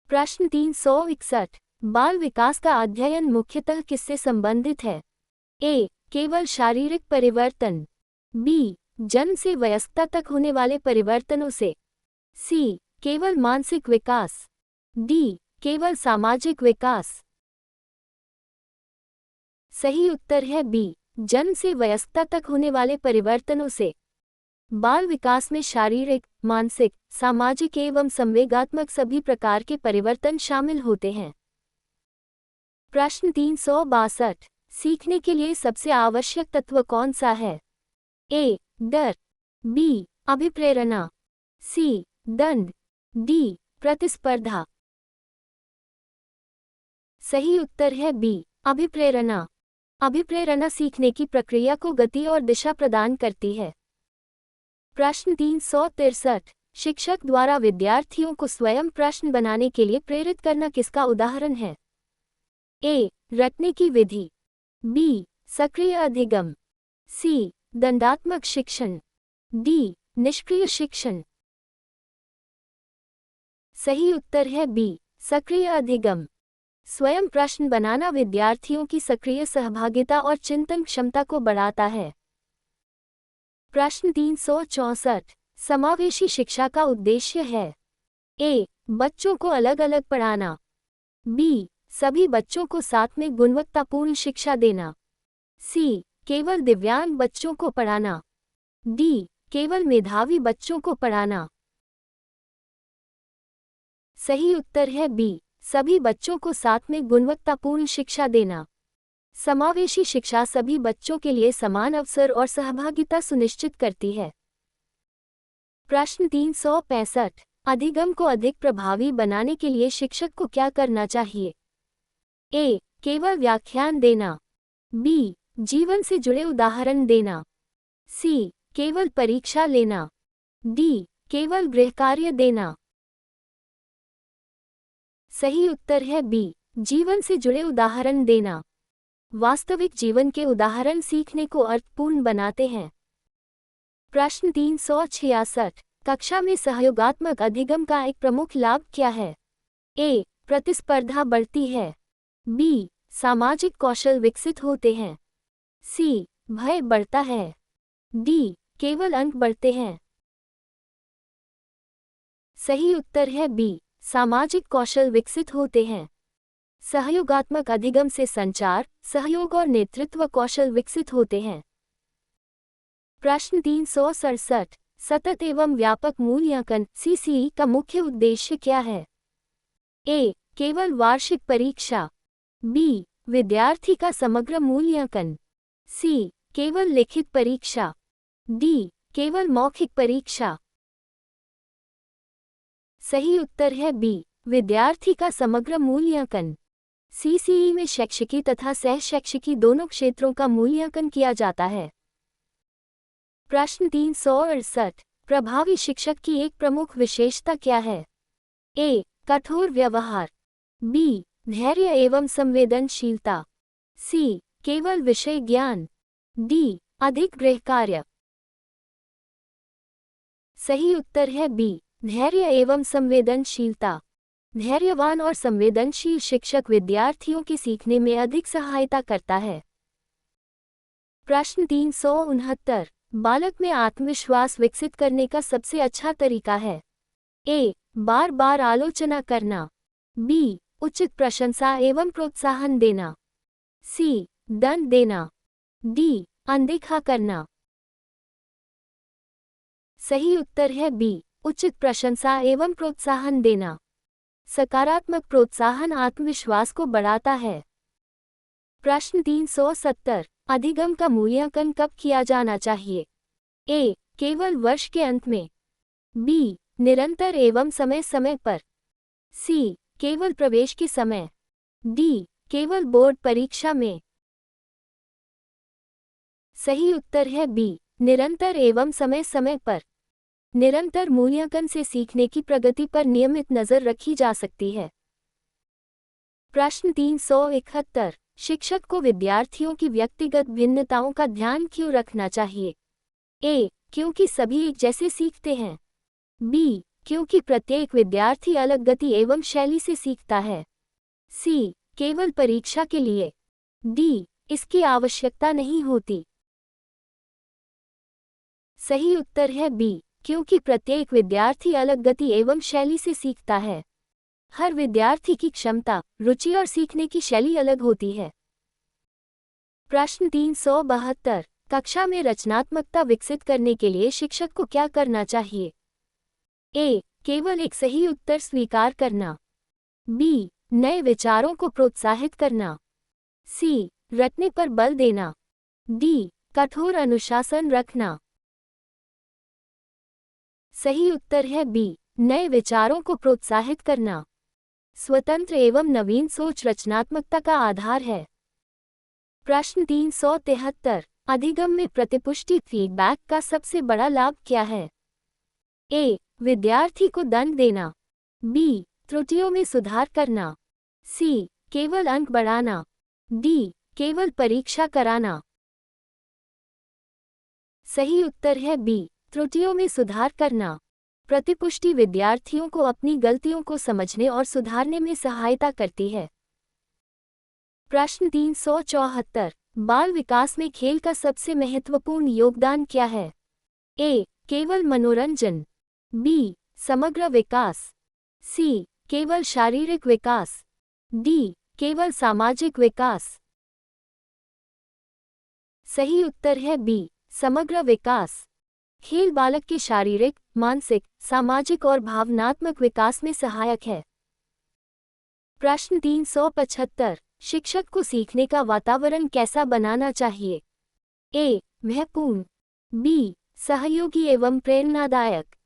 प्रश्न 361। बाल विकास का अध्ययन मुख्यतः किससे संबंधित है? ए. केवल शारीरिक परिवर्तन। बी. जन्म से वयस्कता तक होने वाले परिवर्तनों से। सी. केवल मानसिक विकास। डी. केवल सामाजिक विकास। सही उत्तर है बी. जन्म से वयस्कता तक होने वाले परिवर्तनों से। बाल विकास में शारीरिक, मानसिक, सामाजिक एवं संवेगात्मक सभी प्रकार के परिवर्तन शामिल होते हैं। प्रश्न 362। सीखने के लिए सबसे आवश्यक तत्व कौन सा है? ए. डर। बी. अभिप्रेरणा। सी. दंड। डी. प्रतिस्पर्धा। सही उत्तर है बी. अभिप्रेरणा। अभिप्रेरणा सीखने की प्रक्रिया को गति और दिशा प्रदान करती है। प्रश्न 363। शिक्षक द्वारा विद्यार्थियों को स्वयं प्रश्न बनाने के लिए प्रेरित करना किसका उदाहरण है? ए. रटने की विधि। बी. सक्रिय अधिगम। सी. दंडात्मक शिक्षण। डी. निष्क्रिय शिक्षण। सही उत्तर है बी. सक्रिय अधिगम। स्वयं प्रश्न बनाना विद्यार्थियों की सक्रिय सहभागिता और चिंतन क्षमता को बढ़ाता है। प्रश्न 364। समावेशी शिक्षा का उद्देश्य है? ए. बच्चों को अलग अलग पढ़ाना। बी. सभी बच्चों को साथ में गुणवत्तापूर्ण शिक्षा देना। सी. केवल दिव्यांग बच्चों को पढ़ाना। डी. केवल मेधावी बच्चों को पढ़ाना। सही उत्तर है बी. सभी बच्चों को साथ में गुणवत्तापूर्ण शिक्षा देना। समावेशी शिक्षा सभी बच्चों के लिए समान अवसर और सहभागिता सुनिश्चित करती है। प्रश्न 365। अधिगम को अधिक प्रभावी बनाने के लिए शिक्षक को क्या करना चाहिए? ए. केवल व्याख्यान देना। बी. जीवन से जुड़े उदाहरण देना। सी. केवल परीक्षा लेना। डी. केवल गृहकार्य देना। सही उत्तर है बी. जीवन से जुड़े उदाहरण देना। वास्तविक जीवन के उदाहरण सीखने को अर्थपूर्ण बनाते हैं। प्रश्न 366। कक्षा में सहयोगात्मक अधिगम का एक प्रमुख लाभ क्या है? ए. प्रतिस्पर्धा बढ़ती है। बी. सामाजिक कौशल विकसित होते हैं। सी. भय बढ़ता है। डी. केवल अंक बढ़ते हैं। सही उत्तर है बी. सामाजिक कौशल विकसित होते हैं। सहयोगात्मक अधिगम से संचार, सहयोग और नेतृत्व कौशल विकसित होते हैं। प्रश्न 367। सतत एवं व्यापक मूल्यांकन (सीसीई) का मुख्य उद्देश्य क्या है? ए. केवल वार्षिक परीक्षा। बी. विद्यार्थी का समग्र मूल्यांकन। सी. केवल लिखित परीक्षा। डी. केवल मौखिक परीक्षा। सही उत्तर है बी. विद्यार्थी का समग्र मूल्यांकन। सीसीई में शैक्षिकी तथा सहशैक्षिकी दोनों क्षेत्रों का मूल्यांकन किया जाता है। प्रश्न 368। प्रभावी शिक्षक की एक प्रमुख विशेषता क्या है? ए. कठोर व्यवहार। बी. धैर्य एवं संवेदनशीलता। सी. केवल विषय ज्ञान। डी. अधिक गृहकार्य। सही उत्तर है बी. धैर्य एवं संवेदनशीलता। धैर्यवान और संवेदनशील शिक्षक विद्यार्थियों के सीखने में अधिक सहायता करता है। प्रश्न 369। बालक में आत्मविश्वास विकसित करने का सबसे अच्छा तरीका है? ए. बार बार आलोचना करना। बी. उचित प्रशंसा एवं प्रोत्साहन देना। सी. दंड देना। डी. अनदेखा करना। सही उत्तर है बी. उचित प्रशंसा एवं प्रोत्साहन देना। सकारात्मक प्रोत्साहन आत्मविश्वास को बढ़ाता है। प्रश्न 370। अधिगम का मूल्यांकन कब किया जाना चाहिए? ए. केवल वर्ष के अंत में। बी. निरंतर एवं समय समय पर। सी. केवल प्रवेश के समय। डी. केवल बोर्ड परीक्षा में। सही उत्तर है बी. निरंतर एवं समय समय पर। निरंतर मूल्यांकन से सीखने की प्रगति पर नियमित नजर रखी जा सकती है। प्रश्न 371। शिक्षक को विद्यार्थियों की व्यक्तिगत भिन्नताओं का ध्यान क्यों रखना चाहिए? ए. क्योंकि सभी एक जैसे सीखते हैं। बी. क्योंकि प्रत्येक विद्यार्थी अलग गति एवं शैली से सीखता है। सी, केवल परीक्षा के लिए। डी, इसकी आवश्यकता नहीं होती। सही उत्तर है बी, क्योंकि प्रत्येक विद्यार्थी अलग गति एवं शैली से सीखता है। हर विद्यार्थी की क्षमता, रुचि और सीखने की शैली अलग होती है। प्रश्न 372, कक्षा में रचनात्मकता विकसित करने के लिए शिक्षक को क्या करना चाहिए? ए, केवल एक सही उत्तर स्वीकार करना। बी, नए विचारों को प्रोत्साहित करना। सी, रटने पर बल देना। डी, कठोर अनुशासन रखना। सही उत्तर है बी, नए विचारों को प्रोत्साहित करना। स्वतंत्र एवं नवीन सोच रचनात्मकता का आधार है। प्रश्न 373, अधिगम में प्रतिपुष्टि फीडबैक का सबसे बड़ा लाभ क्या है? ए, विद्यार्थी को दंड देना। बी, त्रुटियों में सुधार करना। सी, केवल अंक बढ़ाना। डी, केवल परीक्षा कराना। सही उत्तर है बी, त्रुटियों में सुधार करना। प्रतिपुष्टि विद्यार्थियों को अपनी गलतियों को समझने और सुधारने में सहायता करती है। प्रश्न 374, बाल विकास में खेल का सबसे महत्वपूर्ण योगदान क्या है? ए, केवल मनोरंजन। बी, समग्र विकास। सी, केवल शारीरिक विकास। डी, केवल सामाजिक विकास। सही उत्तर है बी, समग्र विकास। खेल बालक के शारीरिक, मानसिक, सामाजिक और भावनात्मक विकास में सहायक है। प्रश्न 375, शिक्षक को सीखने का वातावरण कैसा बनाना चाहिए? ए, महत्वपूर्ण। बी, सहयोगी एवं प्रेरणादायक।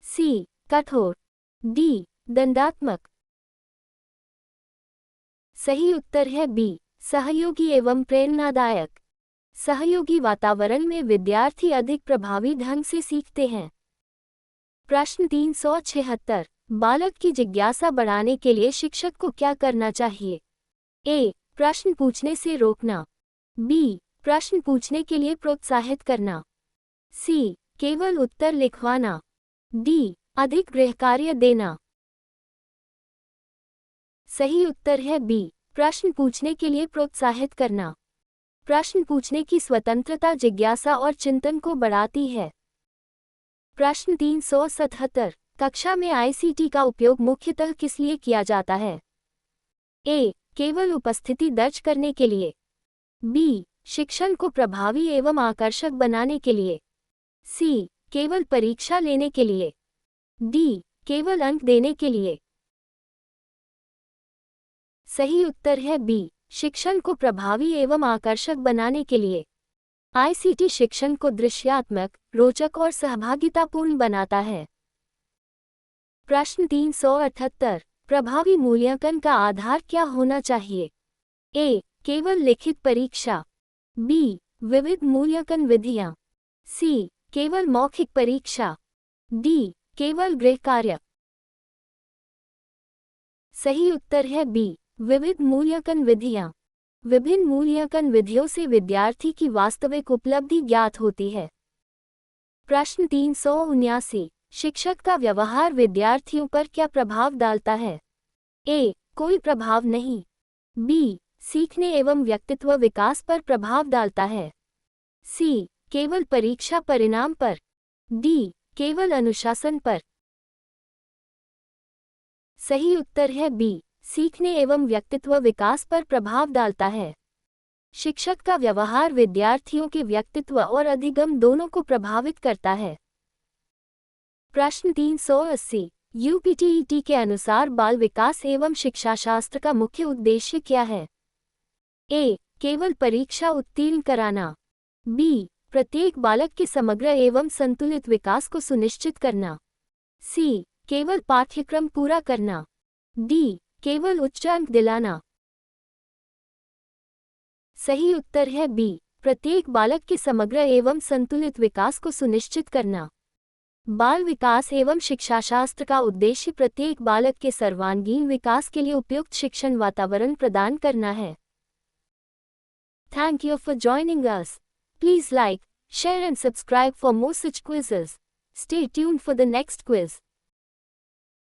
सी, कठोर। डी, दंडात्मक। सही उत्तर है बी, सहयोगी एवं प्रेरणादायक। सहयोगी वातावरण में विद्यार्थी अधिक प्रभावी ढंग से सीखते हैं। प्रश्न 376, बालक की जिज्ञासा बढ़ाने के लिए शिक्षक को क्या करना चाहिए? ए, प्रश्न पूछने से रोकना। बी, प्रश्न पूछने के लिए प्रोत्साहित करना। सी, केवल उत्तर लिखवाना। डी, अधिक गृहकार्य देना। सही उत्तर है बी, प्रश्न पूछने के लिए प्रोत्साहित करना। प्रश्न पूछने की स्वतंत्रता जिज्ञासा और चिंतन को बढ़ाती है। प्रश्न 377, कक्षा में आईसीटी का उपयोग मुख्यतः किस लिए किया जाता है? ए, केवल उपस्थिति दर्ज करने के लिए। बी, शिक्षण को प्रभावी एवं आकर्षक बनाने के लिए। सी, केवल परीक्षा लेने के लिए। डी, केवल अंक देने के लिए। सही उत्तर है बी, शिक्षण को प्रभावी एवं आकर्षक बनाने के लिए। आईसीटी शिक्षण को दृश्यात्मक, रोचक और सहभागितापूर्ण बनाता है। प्रश्न 378, प्रभावी मूल्यांकन का आधार क्या होना चाहिए? ए, केवल लिखित परीक्षा। बी, विविध मूल्यांकन विधियां। सी, केवल मौखिक परीक्षा। डी, केवल गृहकार्य। सही उत्तर है बी, विविध मूल्यांकन विधियां। विभिन्न मूल्यांकन विधियों से विद्यार्थी की वास्तविक उपलब्धि ज्ञात होती है। प्रश्न 379, शिक्षक का व्यवहार विद्यार्थियों पर क्या प्रभाव डालता है? ए, कोई प्रभाव नहीं। बी, सीखने एवं व्यक्तित्व विकास पर प्रभाव डालता है। सी, केवल परीक्षा परिणाम पर। डी, केवल अनुशासन पर। सही उत्तर है बी, सीखने एवं व्यक्तित्व विकास पर प्रभाव डालता है। शिक्षक का व्यवहार विद्यार्थियों के व्यक्तित्व और अधिगम दोनों को प्रभावित करता है। प्रश्न 380, यूपीटीईटी के अनुसार बाल विकास एवं शिक्षाशास्त्र का मुख्य उद्देश्य क्या है? ए, केवल परीक्षा उत्तीर्ण कराना। बी, प्रत्येक बालक के समग्र एवं संतुलित विकास को सुनिश्चित करना। सी, केवल पाठ्यक्रम पूरा करना। डी, केवल उच्च अंक दिलाना। सही उत्तर है बी, प्रत्येक बालक के समग्र एवं संतुलित विकास को सुनिश्चित करना। बाल विकास एवं शिक्षाशास्त्र का उद्देश्य प्रत्येक बालक के सर्वांगीण विकास के लिए उपयुक्त शिक्षण वातावरण प्रदान करना है। Thank you for joining us. Please like, share and subscribe for more such quizzes. Stay tuned for the next quiz.